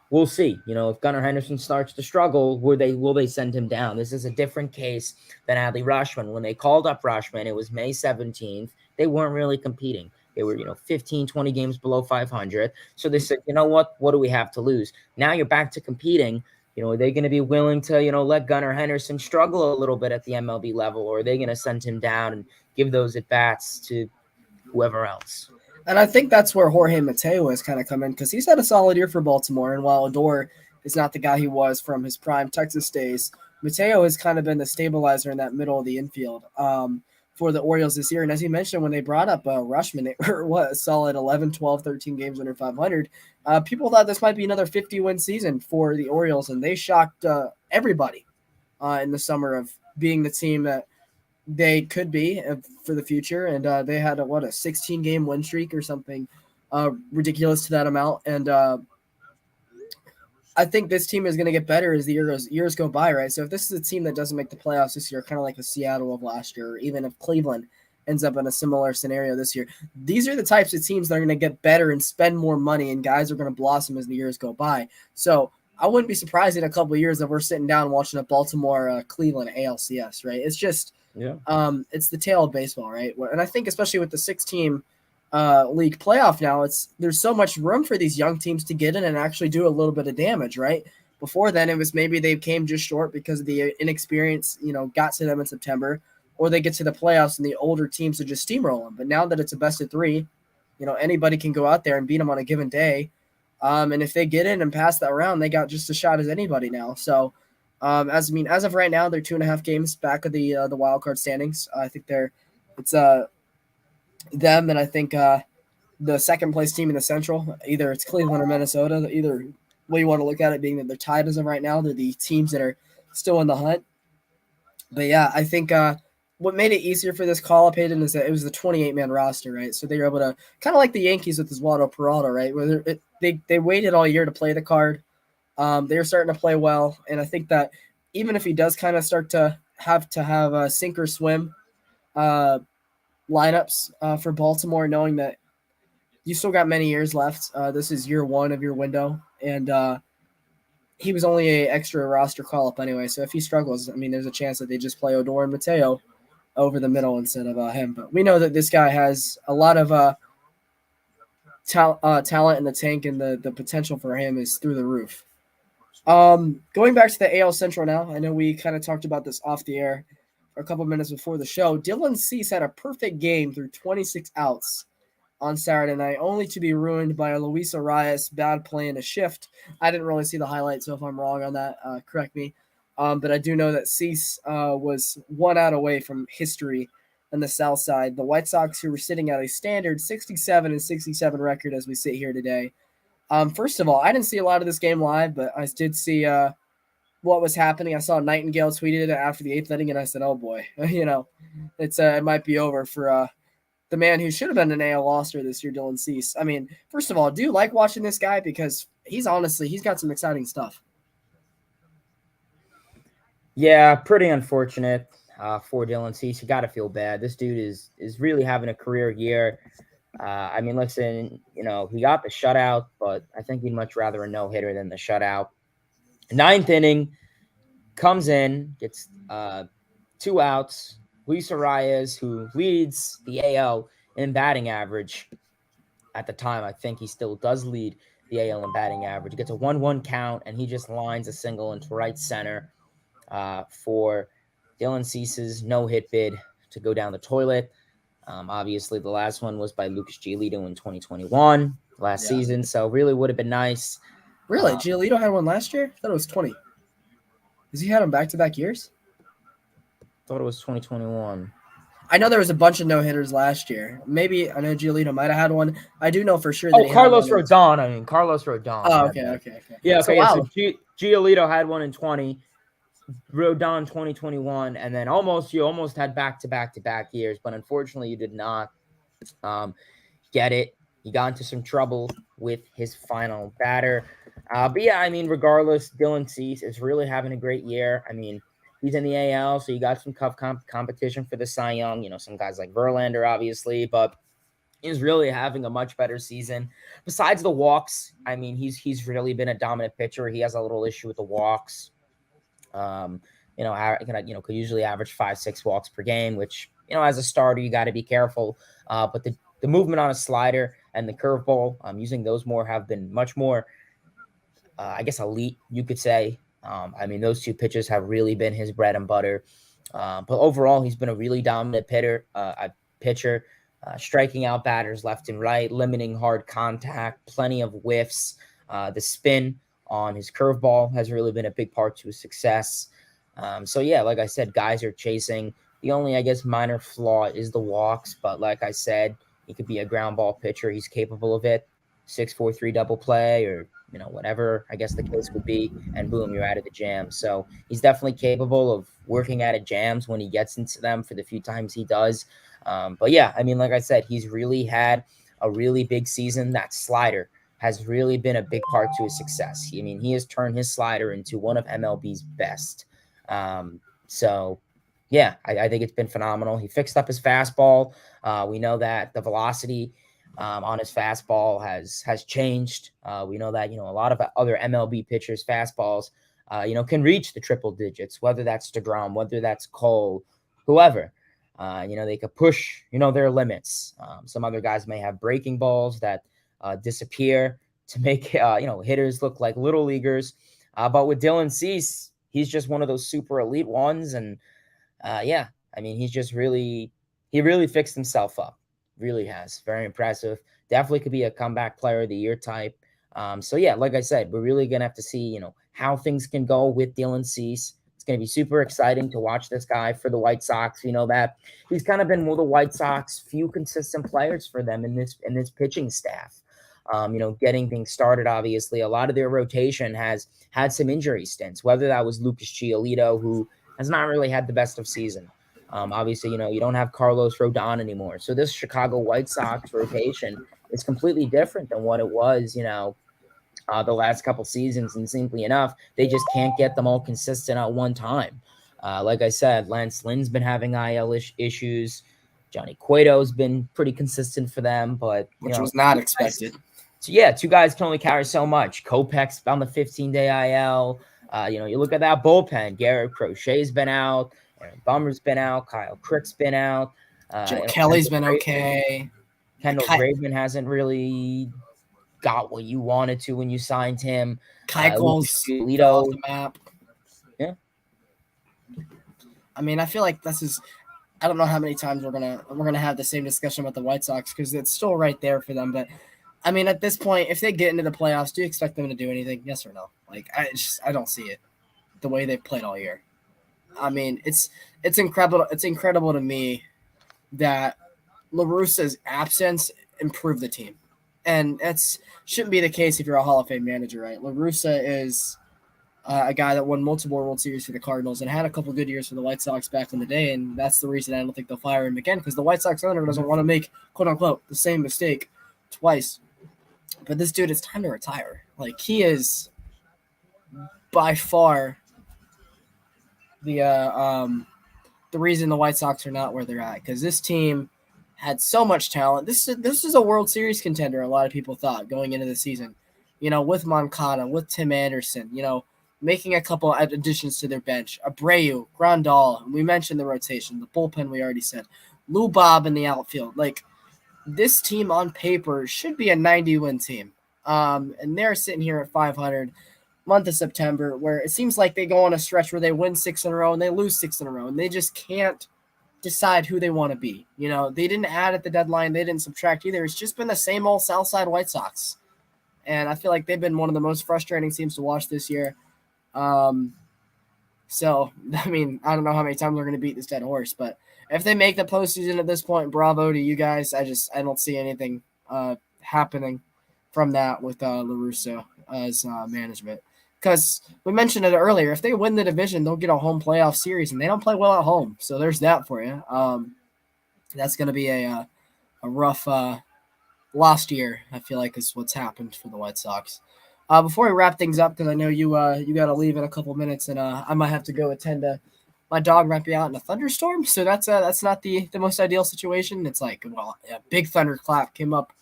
we'll see. If Gunnar Henderson starts to struggle, will they send him down? This is a different case than Adley Rutschman. When they called up Rutschman, it was May 17th. They weren't really competing. They were, 15, 20 games below 500. So they said, you know what? What do we have to lose? Now you're back to competing. Are they going to be willing to, let Gunnar Henderson struggle a little bit at the MLB level, or are they going to send him down and give those at-bats to whoever else? And I think that's where Jorge Mateo has kind of come in, because he's had a solid year for Baltimore. And while Odor is not the guy he was from his prime Texas days, Mateo has kind of been the stabilizer in that middle of the infield for the Orioles this year. And as you mentioned, when they brought up Rutschman, they were a solid 11, 12, 13 games under 500. People thought this might be another 50-win season for the Orioles, and they shocked everybody in the summer of being the team that they could be for the future. And they had a 16-game win streak or something ridiculous to that amount. And I think this team is going to get better as the years go by, right? So if this is a team that doesn't make the playoffs this year, kind of like the Seattle of last year, or even if Cleveland ends up in a similar scenario this year, these are the types of teams that are going to get better and spend more money, and guys are going to blossom as the years go by. So I wouldn't be surprised in a couple of years that we're sitting down watching a Baltimore Cleveland ALCS, right? It's just it's the tale of baseball, right? And I think especially with the 6-team league playoff now, there's so much room for these young teams to get in and actually do a little bit of damage, right? Before then, it was maybe they came just short because of the inexperience, got to them in September, or they get to the playoffs and the older teams would just steamroll them. But now that it's a best of 3, anybody can go out there and beat them on a given day. And if they get in and pass that round, they got just as shot as anybody now. So, as of right now, they're 2.5 games back of the wild card standings. I think it's them, and I think the second place team in the Central, either it's Cleveland or Minnesota. Either way you want to look at it, being that they're tied as of right now, they're the teams that are still in the hunt. But yeah, I think what made it easier for this call up, Hayden, is that it was the 28-man roster, right? So they were able to, kind of like the Yankees with Oswaldo Peralta, right? Where they waited all year to play the card. They were starting to play well, and I think that even if he does kind of start to have a sink or swim lineups for Baltimore, knowing that you still got many years left. This is year 1 of your window, and he was only an extra roster call-up anyway. So if he struggles, there's a chance that they just play Odor and Mateo over the middle instead of him. But we know that this guy has a lot of talent in the tank, and the potential for him is through the roof. Going back to the AL Central now, I know we kind of talked about this off the air for a couple minutes before the show. Dylan Cease had a perfect game through 26 outs on Saturday night, only to be ruined by a Luis Arias bad play in a shift. I didn't really see the highlight, so if I'm wrong on that, correct me. But I do know that Cease was 1 out away from history on the South Side. The White Sox, who were sitting at a standard 67-67 record as we sit here today. First of all, I didn't see a lot of this game live, but I did see what was happening. I saw Nightingale tweeted it after the 8th inning, and I said, "Oh boy, it might be over for the man who should have been an AL All-Star this year, Dylan Cease." I mean, first of all, do you like watching this guy? Because he's got some exciting stuff. Yeah, pretty unfortunate for Dylan Cease. You got to feel bad. This dude is really having a career year. I mean, listen, he got the shutout, but I think he'd much rather a no-hitter than the shutout. 9th inning, comes in, gets 2 outs. Luis Arias, who leads the AL in batting average at the time. I think he still does lead the AL in batting average. He gets a 1-1 count, and he just lines a single into right center for Dylan Cease's no-hit bid to go down the toilet. Obviously, the last one was by Lucas Giolito in 2021, last season, so really would have been nice. Really? Giolito had one last year? I thought it was 20. Has he had them back-to-back years? I thought it was 2021. I know there was a bunch of no-hitters last year. Maybe I know Giolito might have had one. I do know for sure that Carlos Rodon. Carlos Rodon. Oh, okay. Yeah, okay. So Giolito had one in 20. Rodon 2021, and then you almost had back-to-back years, but unfortunately you did not get it. He got into some trouble with his final batter. But yeah, I mean, regardless, Dylan Cease is really having a great year. I mean, he's in the AL, so you got some tough competition for the Cy Young. Some guys like Verlander, obviously, but he's really having a much better season. Besides the walks, I mean, he's really been a dominant pitcher. He has a little issue with the walks. Could usually average 5-6 walks per game, which, as a starter, you got to be careful. But the movement on a slider and the curveball, using those more have been much more, elite, you could say. I mean, those two pitches have really been his bread and butter. But overall, he's been a really dominant pitcher, striking out batters left and right, limiting hard contact, plenty of whiffs. The spin on his curveball has really been a big part to his success. So yeah, like I said, guys are chasing. The only, minor flaw is the walks, but like I said, he could be a ground ball pitcher. He's capable of it. 6-4-3 double play, or whatever the case would be, and boom, you're out of the jam. So he's definitely capable of working out of jams when he gets into them for the few times he does. But yeah, I mean, like I said, he's really had a really big season. That slider has really been a big part to his success. He has turned his slider into one of MLB's best. So yeah, I think it's been phenomenal. He fixed up his fastball. We know that the velocity on his fastball has changed. We know that, a lot of other MLB pitchers' fastballs, can reach the triple digits, whether that's DeGrom, whether that's Cole, whoever. They could push, their limits. Some other guys may have breaking balls that disappear to make, hitters look like little leaguers. But with Dylan Cease, he's just one of those super elite ones. And he's just he really fixed himself up. Really has. Very impressive. Definitely could be a comeback player of the year type. So yeah, like I said, we're really going to have to see, how things can go with Dylan Cease. It's going to be super exciting to watch this guy for the White Sox. That he's kind of been one of the White Sox few consistent players for them in this pitching staff. Getting things started, obviously, a lot of their rotation has had some injury stints, whether that was Lucas Giolito, who has not really had the best of season. Obviously, you don't have Carlos Rodon anymore. So this Chicago White Sox rotation is completely different than what it was, the last couple seasons. And simply enough, they just can't get them all consistent at one time. Like I said, Lance Lynn's been having IL issues. Johnny Cueto's been pretty consistent for them, but which was not expected. So yeah, two guys can only carry so much. Kopech's on the 15-day IL. You look at that bullpen. Garrett Crochet's been out. Aaron Bummer's been out. Kyle Crick's been out. Joe Kelly's been okay. Kendall Graveman hasn't really got what you wanted to when you signed him. Keiko's Giolito off the map. Yeah. I mean, I feel like this is. I don't know how many times we're gonna have the same discussion about the White Sox because it's still right there for them. But I mean, at this point, if they get into the playoffs, do you expect them to do anything? Yes or no? Like, I don't see it the way they've played all year. I mean, it's incredible. It's incredible to me that La Russa's absence improved the team, and that's shouldn't be the case if you're a Hall of Fame manager, right? La Russa is a guy that won multiple World Series for the Cardinals and had a couple good years for the White Sox back in the day, and that's the reason I don't think they'll fire him again because the White Sox owner doesn't want to make quote unquote the same mistake twice. But this dude, it's time to retire. Like he is by far the reason the White Sox are not where they're at because this team had so much talent. This is a World Series contender. A lot of people thought going into the season, with Moncada, with Tim Anderson, making a couple additions to their bench. Abreu, Grandal, we mentioned the rotation, the bullpen we already said. Lou Bob in the outfield. Like, this team on paper should be a 90-win team. And they're sitting here at 500 month of September where it seems like they go on a stretch where they win 6 in a row and they lose 6 in a row. And they just can't decide who they want to be. They didn't add at the deadline. They didn't subtract either. It's just been the same old Southside White Sox. And I feel like they've been one of the most frustrating teams to watch this year. So, I mean, I don't know how many times we're going to beat this dead horse, but if they make the postseason at this point, bravo to you guys. I don't see anything happening from that with La Russa as management. Because we mentioned it earlier, if they win the division, they'll get a home playoff series, and they don't play well at home. So there's that for you. That's going to be a rough last year, I feel like, is what's happened for the White Sox. Before we wrap things up, because I know you got to leave in a couple minutes, and I might have to go attend to my dog might be out in a thunderstorm, so that's not the most ideal situation. It's like, a big thunderclap came up,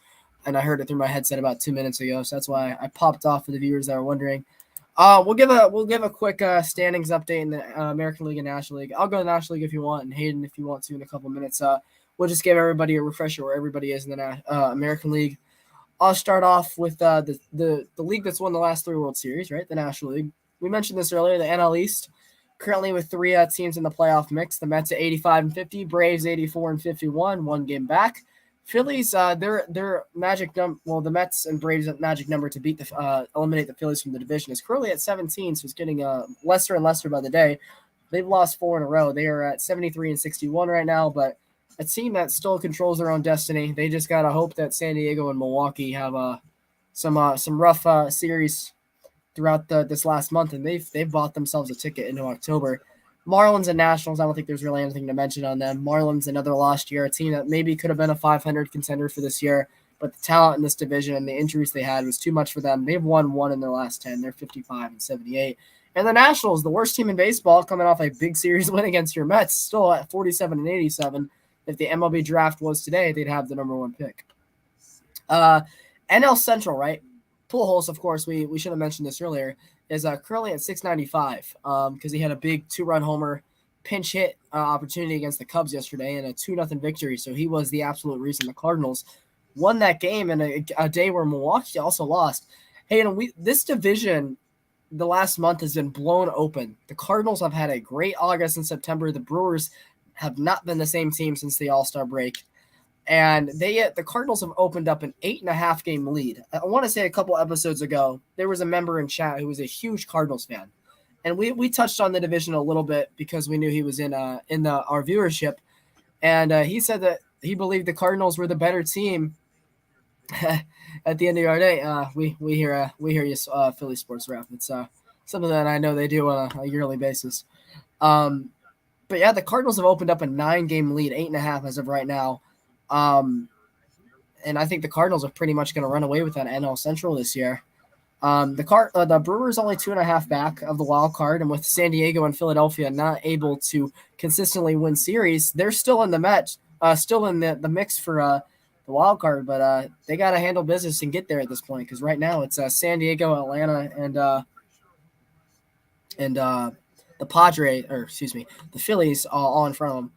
and I heard it through my headset about 2 minutes ago, so that's why I popped off for the viewers that are wondering. We'll give a quick standings update in the American League and National League. I'll go to the National League if you want, and Hayden if you want to in a couple minutes. We'll just give everybody a refresher where everybody is in the American League. I'll start off with the league that's won the last 3 World Series, right? The National League. We mentioned this earlier. The NL East, currently with 3 teams in the playoff mix. The Mets at 85-50, Braves 84-51, 1 game back. Phillies, their magic number. Well, the Mets and Braves' magic number to beat eliminate the Phillies from the division is currently at 17, so it's getting lesser and lesser by the day. They've lost 4 in a row. They are at 73-61 right now, but a team that still controls their own destiny. They just gotta hope that San Diego and Milwaukee have some rough series throughout this last month, and they've bought themselves a ticket into October. Marlins and Nationals, I don't think there's really anything to mention on them. Marlins, another lost year, a team that maybe could have been a 500 contender for this year, but the talent in this division and the injuries they had was too much for them. They've won 1 in their last 10. They're 55-78. And the Nationals, the worst team in baseball, coming off a big series win against your Mets, still at 47-87. If the MLB draft was today, they'd have the number 1 pick. NL Central, right? Pujols, of course, we should have mentioned this earlier, is currently at 695 because he had a big 2-run homer pinch hit opportunity against the Cubs yesterday and a 2-0 victory. So he was the absolute reason the Cardinals won that game in a day where Milwaukee also lost. Hey, and this division the last month has been blown open. The Cardinals have had a great August and September. The Brewers have not been the same team since the All-Star break. And the Cardinals have opened up an 8.5 game lead. I want to say a couple episodes ago, there was a member in chat who was a huge Cardinals fan. And we touched on the division a little bit because we knew he was in our viewership. And he said that he believed the Cardinals were the better team at the end of our day. We hear you, Philly Sports Rep. It's something that I know they do on a yearly basis. But yeah, the Cardinals have opened up a 9-game lead, 8.5 as of right now. And I think the Cardinals are pretty much going to run away with that NL Central this year. The Brewers only 2.5 back of the wild card, and with San Diego and Philadelphia not able to consistently win series, they're still in the the mix for the wild card. But they got to handle business and get there at this point because right now it's San Diego, Atlanta, and the Phillies all in front of them.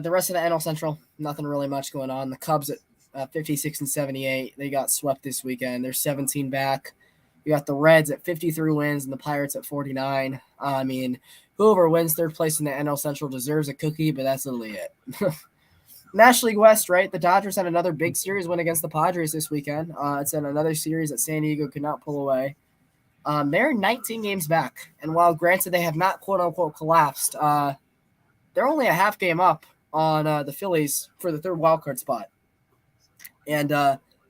The rest of the NL Central, nothing really much going on. The Cubs at 56 and 78, they got swept this weekend. They're 17 back. You got the Reds at 53 wins and the Pirates at 49. I mean, whoever wins third place in the NL Central deserves a cookie, but that's literally it. National League West, right? The Dodgers had another big series win against the Padres this weekend. It's in another series that San Diego could not pull away. They're 19 games back, and while granted they have not quote unquote collapsed, they're only a half game up on the Phillies for the third wildcard spot. And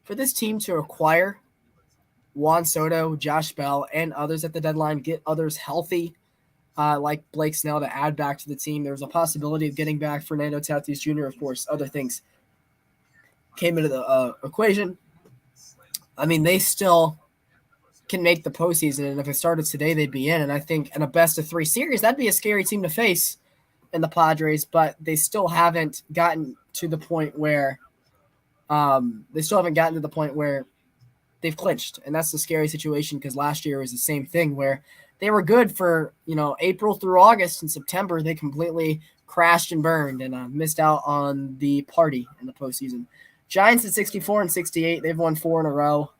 for this team to acquire Juan Soto, Josh Bell, and others at the deadline, get others healthy, like Blake Snell to add back to the team. There's a possibility of getting back Fernando Tatis Jr., of course. Other things came into the equation. I mean, they still can make the postseason, and if it started today, they'd be in. And I think in a best-of-3 series, that'd be a scary team to face in the Padres, but they still haven't gotten to the point where they've clinched, and that's the scary situation because last year was the same thing where they were good for April through August and September. They completely crashed and burned and missed out on the party in the postseason. Giants at 64 and 68, they've won 4 in a row.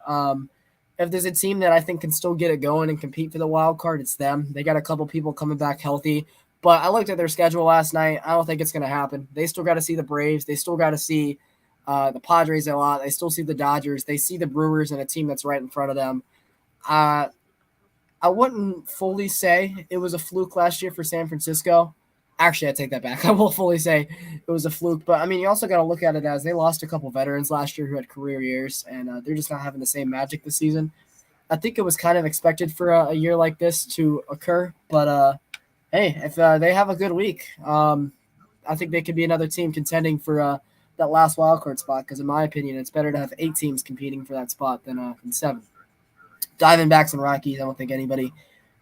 If there's a team that I think can still get it going and compete for the wild card, it's them. They got a couple people coming back healthy. But I looked at their schedule last night. I don't think it's going to happen. They still got to see the Braves. They still got to see the Padres a lot. They still see the Dodgers. They see the Brewers and a team that's right in front of them. I wouldn't fully say it was a fluke last year for San Francisco. Actually, I take that back. I will fully say it was a fluke. But, I mean, you also got to look at it as they lost a couple veterans last year who had career years, and they're just not having the same magic this season. I think it was kind of expected for a year like this to occur. But, hey, if they have a good week, I think they could be another team contending for that last wildcard spot because, in my opinion, it's better to have 8 teams competing for that spot than 7. Diamondbacks and Rockies, I don't think anybody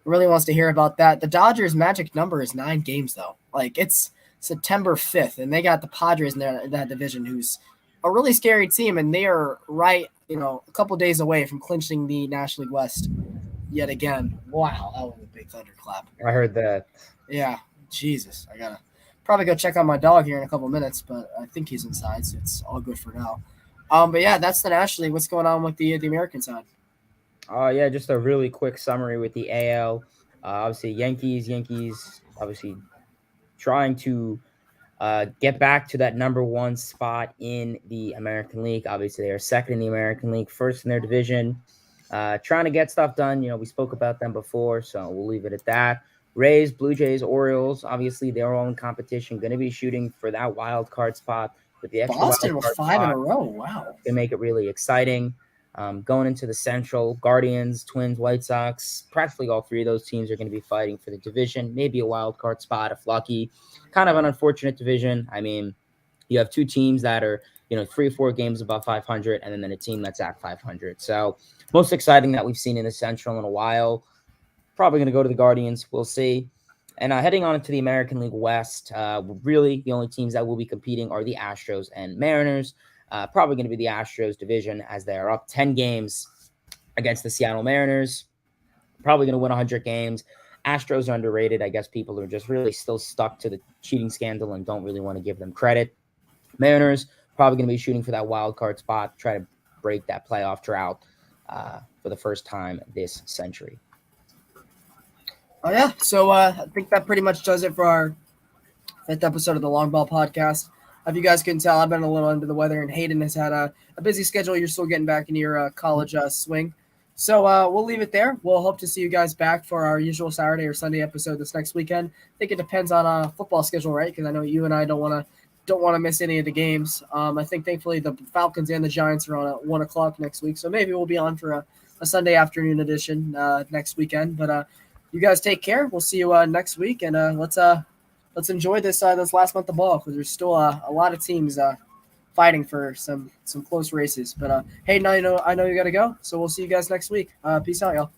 really wants to hear about that. The Dodgers' magic number is 9 games, though. Like, it's September 5th, and they got the Padres in that division, who's a really scary team, and they are right, a couple days away from clinching the National League West yet again. Wow, that was a big thunderclap. I heard that. Yeah, Jesus. I got to probably go check on my dog here in a couple minutes, but I think he's inside, so it's all good for now. But, yeah, that's the National League. What's going on with the American side? Yeah, just a really quick summary with the AL. Obviously, Yankees obviously trying to get back to that number 1 spot in the American League. Obviously, they are second in the American League, first in their division. Trying to get stuff done. We spoke about them before, so we'll leave it at that. Rays, Blue Jays, Orioles, obviously, they're all in competition. Going to be shooting for that wild card spot with the extra Boston with 5 in a row. Wow. They make it really exciting. Going into the Central, Guardians, Twins, White Sox, practically all 3 of those teams are going to be fighting for the division, maybe a wild card spot if lucky. Kind of an unfortunate division. I mean, you have 2 teams that are, 3 or 4 games above 500, and then a team that's at 500. So most exciting that we've seen in the Central in a while. Probably going to go to the Guardians. We'll see. And heading on into the American League West, really the only teams that will be competing are the Astros and Mariners. Probably going to be the Astros division as they are up 10 games against the Seattle Mariners. Probably going to win 100 games. Astros are underrated. I guess people are just really still stuck to the cheating scandal and don't really want to give them credit. Mariners probably going to be shooting for that wild card spot, try to break that playoff drought for the first time this century. Oh, yeah. So I think that pretty much does it for our 5th episode of the Longball podcast. If you guys can tell, I've been a little under the weather, and Hayden has had a busy schedule. You're still getting back into your college swing. So we'll leave it there. We'll hope to see you guys back for our usual Saturday or Sunday episode this next weekend. I think it depends on football schedule, right? Because I know you and I don't want to miss any of the games. I think thankfully the Falcons and the Giants are on at 1 o'clock next week, so maybe we'll be on for a Sunday afternoon edition next weekend. But you guys take care. We'll see you next week, and let's enjoy this last month of ball because there's still a lot of teams fighting for some close races. But hey, now I know you got to go, so we'll see you guys next week. Peace out, y'all.